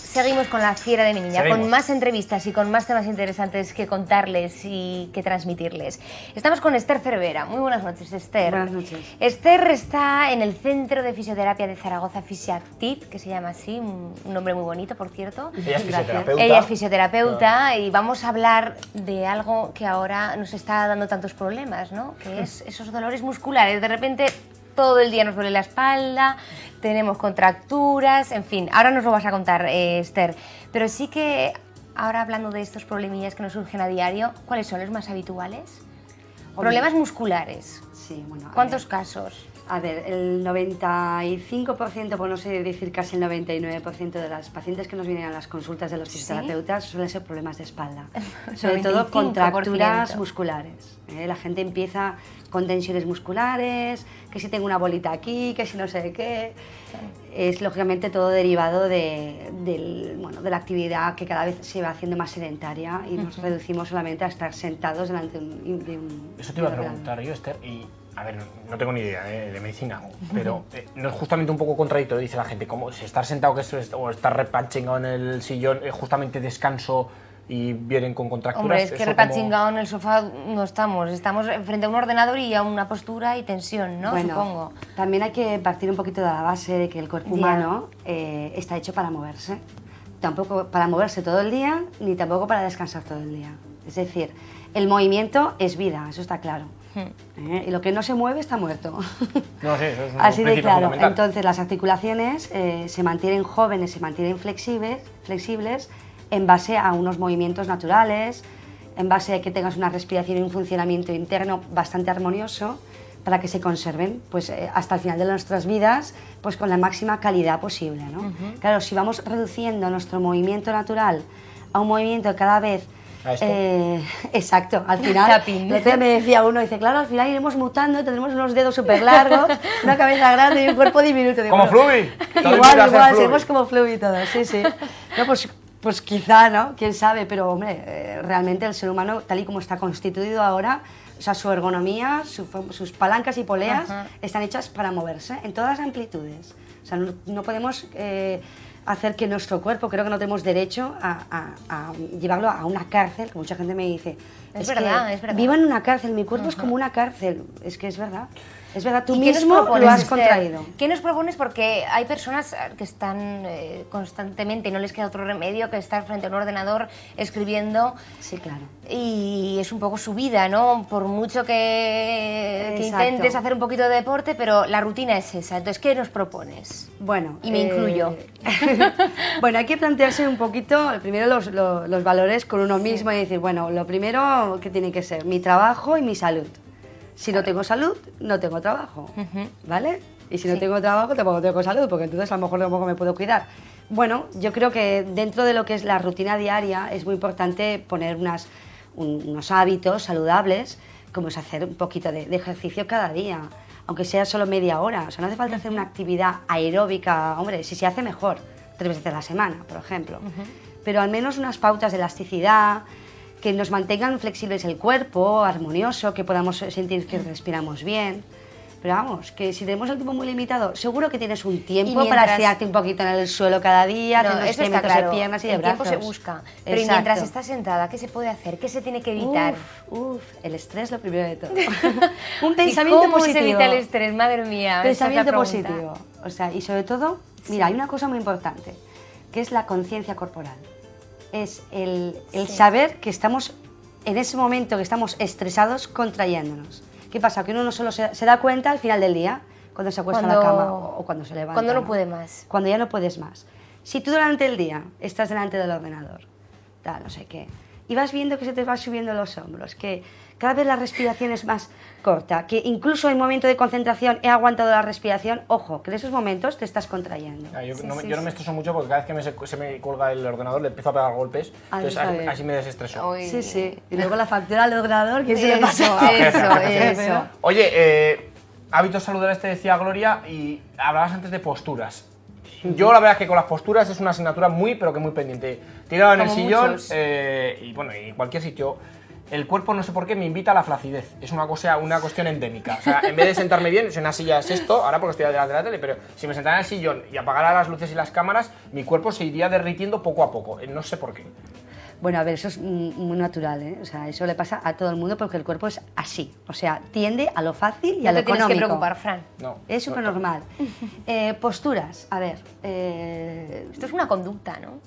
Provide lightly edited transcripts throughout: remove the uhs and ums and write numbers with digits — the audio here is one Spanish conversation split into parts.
Seguimos con la Fiera de mi Niña, Seguimos. con más entrevistas y con más temas interesantes que contarles y que transmitirles. Estamos con Esther Cervera. Muy buenas noches, Esther. Buenas noches. Esther está en el Centro de Fisioterapia de Zaragoza, Fisiactiv, que se llama así, un nombre muy bonito, por cierto. Ella es fisioterapeuta. Ella es fisioterapeuta y vamos a hablar de algo que ahora nos está dando tantos problemas, ¿no? Que es esos dolores musculares. De repente todo el día nos duele la espalda, tenemos contracturas, en fin, ahora nos lo vas a contar, Esther. Pero sí que ahora hablando de estos problemillas que nos surgen a diario, ¿cuáles son los más habituales? Problemas musculares. Sí, bueno. ¿Cuántos casos? A ver, el 95%, por no sé decir casi el 99% de las pacientes que nos vienen a las consultas de los fisioterapeutas suelen ser problemas de espalda. Sobre todo 95%. contracturas musculares. La gente empieza con tensiones musculares, que si tengo una bolita aquí, que si no sé qué. Es lógicamente todo derivado de la actividad que cada vez se va haciendo más sedentaria y nos reducimos solamente a estar sentados delante de un... Eso te iba a preguntar yo, Esther, y a ver, no tengo ni idea de medicina, pero no es justamente un poco contradictorio, dice la gente, como si estar sentado o estar repachingado en el sillón es justamente descanso y vienen con contracturas. Hombre, es que repachingado en el sofá no estamos frente a un ordenador y a una postura y tensión, ¿no? Bueno, supongo. También hay que partir un poquito de la base de que el cuerpo humano está hecho para moverse. Tampoco para moverse todo el día, ni tampoco para descansar todo el día. Es decir, el movimiento es vida, eso está claro. Y lo que no se mueve está muerto. No, sí, eso es un Así de principio claro. fundamental. Entonces las articulaciones se mantienen jóvenes, se mantienen flexibles en base a unos movimientos naturales, en base a que tengas una respiración y un funcionamiento interno bastante armonioso para que se conserven pues, hasta el final de nuestras vidas pues, con la máxima calidad posible, ¿no? Claro, si vamos reduciendo nuestro movimiento natural a un movimiento cada vez... exacto, al final, el otro día me decía uno, dice, claro, al final iremos mutando, tendremos unos dedos súper largos, una cabeza grande y un cuerpo diminuto. Digo, ¡Como bueno, Fluvi! Igual, seremos como Fluvi todos, sí, sí. No, pues quizá, ¿no? Quién sabe, pero hombre, realmente el ser humano, tal y como está constituido ahora, o sea, su ergonomía, sus palancas y poleas están hechas para moverse en todas las amplitudes. O sea, no podemos hacer que nuestro cuerpo, creo que no tenemos derecho a llevarlo a una cárcel, que mucha gente me dice. Es verdad. Vivo en una cárcel, mi cuerpo es como una cárcel. Es que es verdad. Es verdad, tú ¿Y qué mismo nos propones, lo has Esther? contraído. ¿Qué nos propones? Porque hay personas que están constantemente y no les queda otro remedio que estar frente a un ordenador escribiendo. Sí, claro. Y es un poco su vida, ¿no? Por mucho que Exacto. intentes hacer un poquito de deporte, pero la rutina es esa. Entonces, ¿qué nos propones? Bueno, Y me incluyo. Bueno, hay que plantearse un poquito, primero los valores con uno mismo y decir, bueno, lo primero que tiene que ser mi trabajo y mi salud. Si no tengo salud, no tengo trabajo, ¿vale? Y si no tengo trabajo, tampoco tengo salud, porque entonces a lo mejor tampoco me puedo cuidar. Bueno, yo creo que dentro de lo que es la rutina diaria es muy importante poner unos hábitos saludables, como es hacer un poquito de ejercicio cada día, aunque sea solo media hora. O sea, no hace falta hacer una actividad aeróbica, hombre, si se hace mejor, 3 veces a la semana, por ejemplo. Pero al menos unas pautas de elasticidad, que nos mantengan flexibles el cuerpo, armonioso, que podamos sentir que respiramos bien. Pero vamos, que si tenemos el tiempo muy limitado, seguro que tienes un tiempo para estirarte un poquito en el suelo cada día, hacer unos estiramientos de piernas y de brazos. El tiempo se busca. Pero y mientras estás sentada, ¿qué se puede hacer? ¿Qué se tiene que evitar? El estrés lo primero de todo. Un pensamiento ¿Cómo positivo. se evita el estrés? Madre mía. Pensamiento positivo. O sea, y sobre todo, mira, hay una cosa muy importante, que es la conciencia corporal. Es el saber que estamos, en ese momento que estamos estresados, contrayéndonos. ¿Qué pasa? Que uno no solo se da cuenta al final del día, cuando se acuesta en la cama o cuando se levanta. Cuando no puede más. Cuando ya no puedes más. Si tú durante el día estás delante del ordenador, tal, no sé qué, y vas viendo que se te van subiendo los hombros, que cada vez la respiración es más corta, que incluso en momento de concentración he aguantado la respiración, ojo, que en esos momentos te estás contrayendo. Yo no me estreso mucho porque cada vez que se me cuelga el ordenador le empiezo a pegar golpes, entonces así me desestreso. Sí, sí. Y luego la factura al ordenador, ¿qué se le pasa? Eso. Oye, hábitos saludables te decía Gloria y hablabas antes de posturas. Yo la verdad es que con las posturas es una asignatura muy, pero que muy pendiente. Tirado en el Como sillón muchos. y bueno, y en cualquier sitio. el cuerpo no sé por qué me invita a la flacidez. Es una cuestión endémica. O sea, en vez de sentarme bien, en una silla es esto, ahora porque estoy delante de la tele, pero si me sentara en el sillón y apagara las luces y las cámaras, mi cuerpo se iría derritiendo poco a poco. No sé por qué. Bueno, a ver, eso es muy natural, ¿eh? O sea, eso le pasa a todo el mundo porque el cuerpo es así. O sea, tiende a lo fácil y a lo No te tienes económico. que preocupar, Fran. No. Es súper normal. Posturas, a ver. Esto es una conducta, ¿no?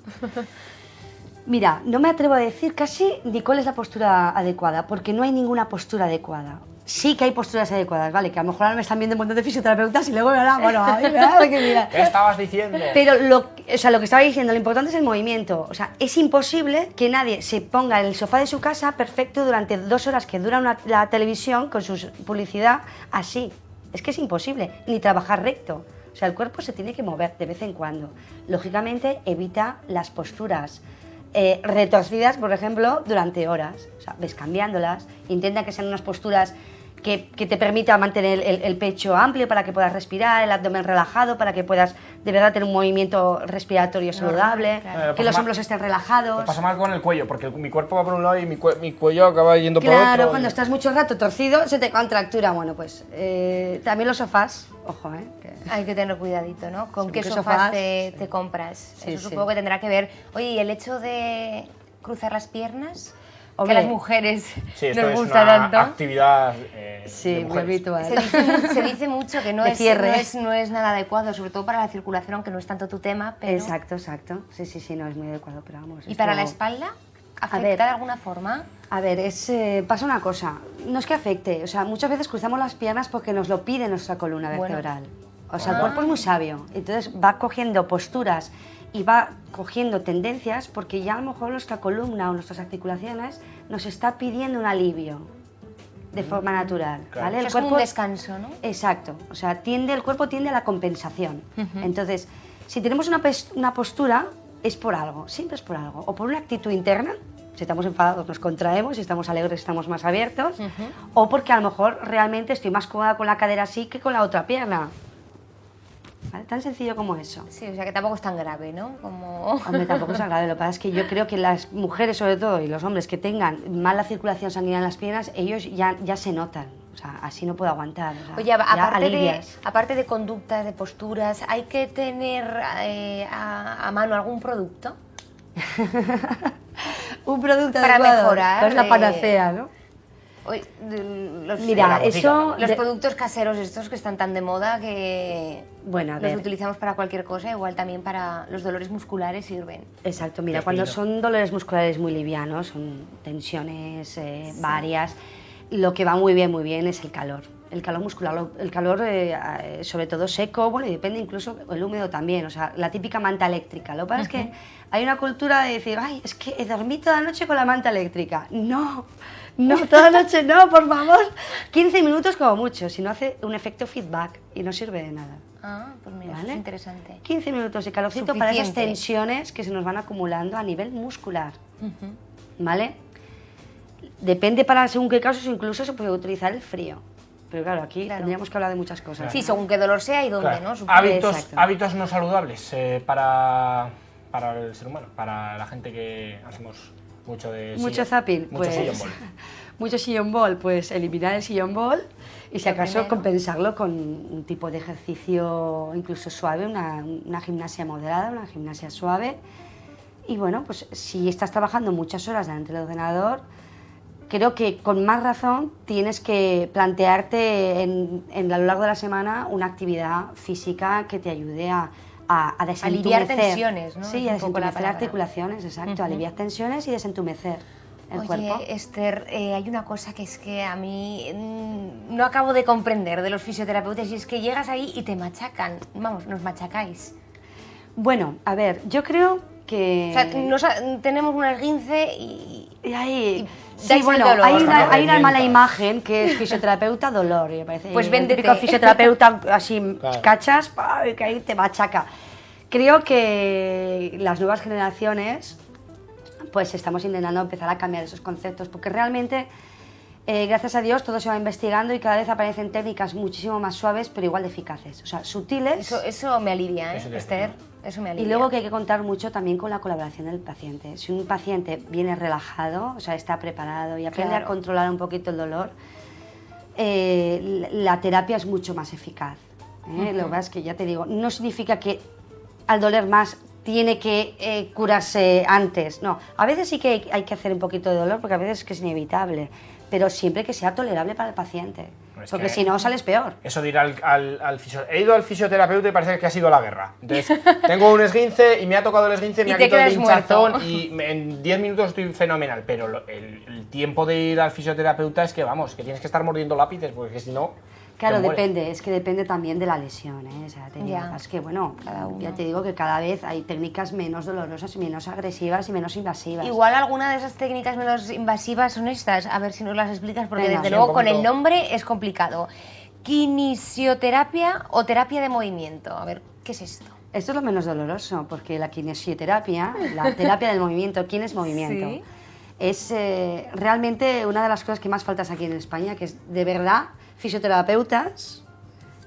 Mira, no me atrevo a decir casi ni cuál es la postura adecuada, porque no hay ninguna postura adecuada. Sí que hay posturas adecuadas, ¿vale? Que a lo mejor ahora me están viendo un montón de fisioterapeutas y luego me van bueno, a ver, que mira. ¿Qué estabas diciendo? Pero lo que estaba diciendo, lo importante es el movimiento. O sea, es imposible que nadie se ponga en el sofá de su casa perfecto durante 2 horas que dura la televisión con su publicidad así. Es que es imposible, ni trabajar recto. O sea, el cuerpo se tiene que mover de vez en cuando. Lógicamente, evita las posturas retorcidas, por ejemplo, durante horas. O sea, ves cambiándolas, intenta que sean unas posturas que te permita mantener el pecho amplio para que puedas respirar, el abdomen relajado para que puedas de verdad tener un movimiento respiratorio saludable, claro. que los hombros estén relajados. Me pasa mal con el cuello, porque mi cuerpo va por un lado y mi cuello acaba yendo por otro. Claro, cuando estás mucho rato torcido se te contractura. Bueno, pues también los sofás, ojo, Hay que tener cuidadito, ¿no? ¿Con qué qué sofás sofás? te compras? Sí, Eso sí. supongo que tendrá que ver. Oye, ¿y el hecho de cruzar las piernas? Hombre. Que a las mujeres Sí, esto nos es gusta una tanto. actividad sí, de muy mujeres. habitual. Se dice mucho que no De es, cierre. no es nada adecuado, sobre todo para la circulación, aunque no es tanto tu tema, pero... Exacto. Sí, no es muy adecuado, pero vamos. ¿Y esto- para la espalda? ¿Afecta ver. de alguna forma? A ver, pasa una cosa, no es que afecte, o sea, muchas veces cruzamos las piernas porque nos lo pide nuestra columna Bueno. vertebral. O sea, el cuerpo es muy sabio, entonces va cogiendo posturas y va cogiendo tendencias porque ya a lo mejor nuestra columna o nuestras articulaciones nos está pidiendo un alivio de forma natural, Claro. ¿vale? Es como un descanso, ¿no? Exacto, o sea, el cuerpo tiende a la compensación. Entonces, si tenemos una postura, es por algo, siempre es por algo. O por una actitud interna, si estamos enfadados nos contraemos, si estamos alegres estamos más abiertos, o porque a lo mejor realmente estoy más cómoda con la cadera así que con la otra pierna. ¿Vale? Tan sencillo como eso. Sí, o sea que tampoco es tan grave, ¿no? Como... Hombre, tampoco es tan grave, lo que pasa es que yo creo que las mujeres sobre todo y los hombres que tengan mala circulación sanguínea en las piernas, ellos ya se notan, o sea, así no puedo aguantar. O sea, Oye, ya aparte alivias. de conductas, de posturas, ¿hay que tener a mano algún producto? Un producto Para adecuado, mejorar, no es la panacea, ¿no? Oye, los, Mira, la botica, eso... ¿no? los de- productos caseros estos que están tan de moda que Bueno, a los ver. utilizamos para cualquier cosa, igual también para los dolores musculares sirven. Exacto, mira, Pepino. cuando son dolores musculares muy livianos, son tensiones varias, lo que va muy bien es el calor. El calor muscular, el calor sobre todo seco, bueno, y depende incluso el húmedo también, o sea, la típica manta eléctrica. Lo que pasa es que hay una cultura de decir, ay, es que dormí toda la noche con la manta eléctrica. No, toda la noche no, por favor. 15 minutos como mucho, si no hace un efecto feedback y no sirve de nada. Ah, pues mira, eso ¿Vale? es interesante. 15 minutos de calorcito para esas Suficiente. tensiones que se nos van acumulando a nivel muscular. ¿Vale? Depende para según qué casos, incluso se puede utilizar el frío. Pero claro, aquí Claro. tendríamos que hablar de muchas cosas. Sí, según qué dolor sea y dónde, Claro. ¿no? Supongo. Exacto. Hábitos no saludables para el ser humano, para la gente que hacemos mucho de Mucho sillón- zapping, mucho pues sillón ball. mucho sillón ball, pues eliminar el sillón ball y si Lo acaso primero. compensarlo con un tipo de ejercicio incluso suave, una gimnasia moderada, una gimnasia suave. Y bueno, pues si estás trabajando muchas horas delante del ordenador, creo que con más razón tienes que plantearte a lo largo de la semana una actividad física que te ayude a desentumecer. Aliviar tensiones, ¿no? Sí, Es a un poco la desentumecer palabra. articulaciones, exacto. Aliviar tensiones y desentumecer el Oye, cuerpo. Esther, hay una cosa que es que a mí no acabo de comprender de los fisioterapeutas y es que llegas ahí y te machacan. Vamos, nos machacáis. Bueno, a ver, yo creo que... O sea, tenemos un esguince y... Y ahí- dais sí, el bueno, dolor. hay una Revientas. mala imagen que es fisioterapeuta dolor, y me parece. Pues el véndete. típico fisioterapeuta así Claro. cachas, ¡pah! Que ahí te machaca. Creo que las nuevas generaciones, pues estamos intentando empezar a cambiar esos conceptos, porque realmente, gracias a Dios, todo se va investigando y cada vez aparecen técnicas muchísimo más suaves, pero igual de eficaces. O sea, sutiles. Eso me alivia, ¿eh, Eso te Esther? Eso me Y alivia. luego que hay que contar mucho también con la colaboración del paciente. Si un paciente viene relajado, o sea, está preparado y aprende Claro. a controlar un poquito el dolor, la terapia es mucho más eficaz. Lo que pasa es que, ya te digo, no significa que al doler más tiene que curarse antes. No, a veces sí que hay que hacer un poquito de dolor porque a veces es que es inevitable, pero siempre que sea tolerable para el paciente. Es Porque que- si no, sales peor. Eso de ir al fisioterapeuta. He ido al fisioterapeuta y parece que ha sido la guerra. Entonces, tengo un esguince y me ha tocado el esguince, me Y ha te quitado el quedas hinchazón muerto. y en 10 minutos estoy fenomenal. Pero el tiempo de ir al fisioterapeuta es que, vamos, que tienes que estar mordiendo lápices porque si no. Claro, te mueres. depende, es que depende también de la lesión, ¿eh? O sea, te digo, Ya. es que bueno, Cada uno. ya te digo que cada vez hay técnicas menos dolorosas y menos agresivas y menos invasivas. Igual alguna de esas técnicas menos invasivas son estas, a ver si nos las explicas, porque Venga. desde Sí, luego un con el poquito. nombre es complicado. Kinesioterapia o terapia de movimiento. A ver, ¿qué es esto? Esto es lo menos doloroso, porque la kinesioterapia, la terapia del movimiento, ¿quién es movimiento? Sí. Es realmente una de las cosas que más faltas aquí en España, que es de verdad fisioterapeutas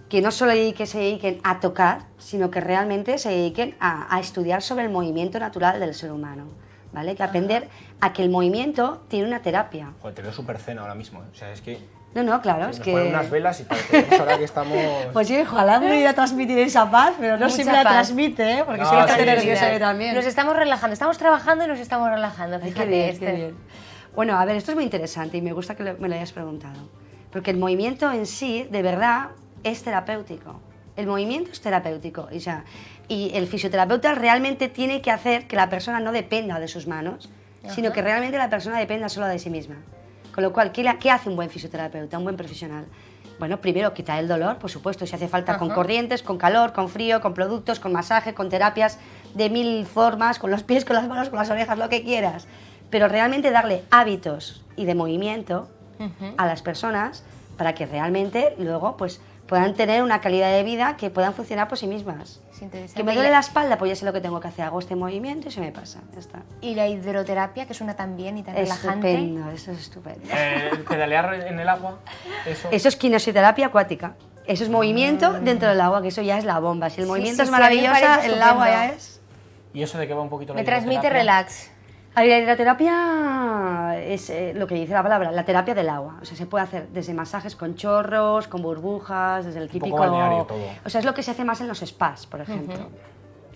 que no solo que se dediquen a tocar, sino que realmente se dediquen a estudiar sobre el movimiento natural del ser humano, ¿vale? Que aprender a que el movimiento tiene una terapia. Joder, te veo súper zen ahora mismo, ¿eh? O sea, es que. No, claro, es Nos que... ponen unas velas y parece ahora que estamos. Pues sí, ojalá pudiera transmitir esa paz, pero no Mucha siempre la paz. transmite, ¿eh? Porque No, soy sí, bastante sí, nerviosa sí. yo también. Nos estamos relajando, estamos trabajando y nos estamos relajando. Ay, Fíjate, qué bien, Esther. qué bien. Bueno, a ver, esto es muy interesante y me gusta que me lo hayas preguntado. Porque el movimiento en sí, de verdad, es terapéutico. El movimiento es terapéutico. Y el fisioterapeuta realmente tiene que hacer que la persona no dependa de sus manos, sino que realmente la persona dependa solo de sí misma. Con lo cual, ¿qué hace un buen fisioterapeuta, un buen profesional? Bueno, primero, quitar el dolor, por supuesto, si hace falta con corrientes, con calor, con frío, con productos, con masaje, con terapias de 1000 formas, con los pies, con las manos, con las orejas, lo que quieras. Pero realmente darle hábitos y de movimiento a las personas para que realmente luego pues, puedan tener una calidad de vida que puedan funcionar por sí mismas. Es interesante. Que me duele la espalda, pues ya sé lo que tengo que hacer. Hago este movimiento y se me pasa. Ya está. Y la hidroterapia, que suena tan bien y tan relajante. Estupendo, eso es estupendo. Pedalear en el agua, eso. Eso es kinesioterapia acuática. Eso es movimiento dentro del agua, que eso ya es la bomba. Si el Sí, movimiento sí, es sí, a mí me maravillosa, parece el agua ya estupendo. es... ¿Y eso de qué va un poquito la Me transmite hidroterapia? relax. A ver, la hidroterapia es lo que dice la palabra, la terapia del agua. O sea, se puede hacer desde masajes con chorros, con burbujas, desde el poco típico... balneario todo. O sea, es lo que se hace más en los spas, por ejemplo.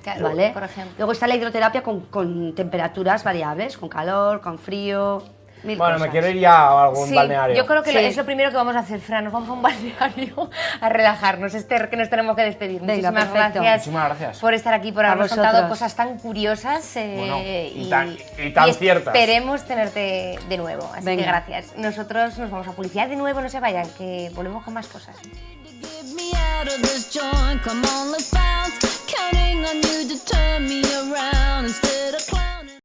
Claro, ¿Vale? por ejemplo. Luego está la hidroterapia con temperaturas variables, con calor, con frío, mil Bueno, cosas. me quiero ir ya a algún Sí, balneario. yo creo que Sí. es lo primero que vamos a hacer, Fran. Nos vamos a un balneario a relajarnos, Esther, que nos tenemos que despedir. Venga, Muchísimas perfecto. gracias, Muchísimas gracias. por estar aquí, por A habernos contado vosotros. cosas tan curiosas Bueno, y tan ciertas. Esperemos tenerte de nuevo. Así Venga. que gracias. Nosotros nos vamos a publicidad de nuevo, no se vayan, que volvemos con más cosas. Get me out of this joint. Come on, let's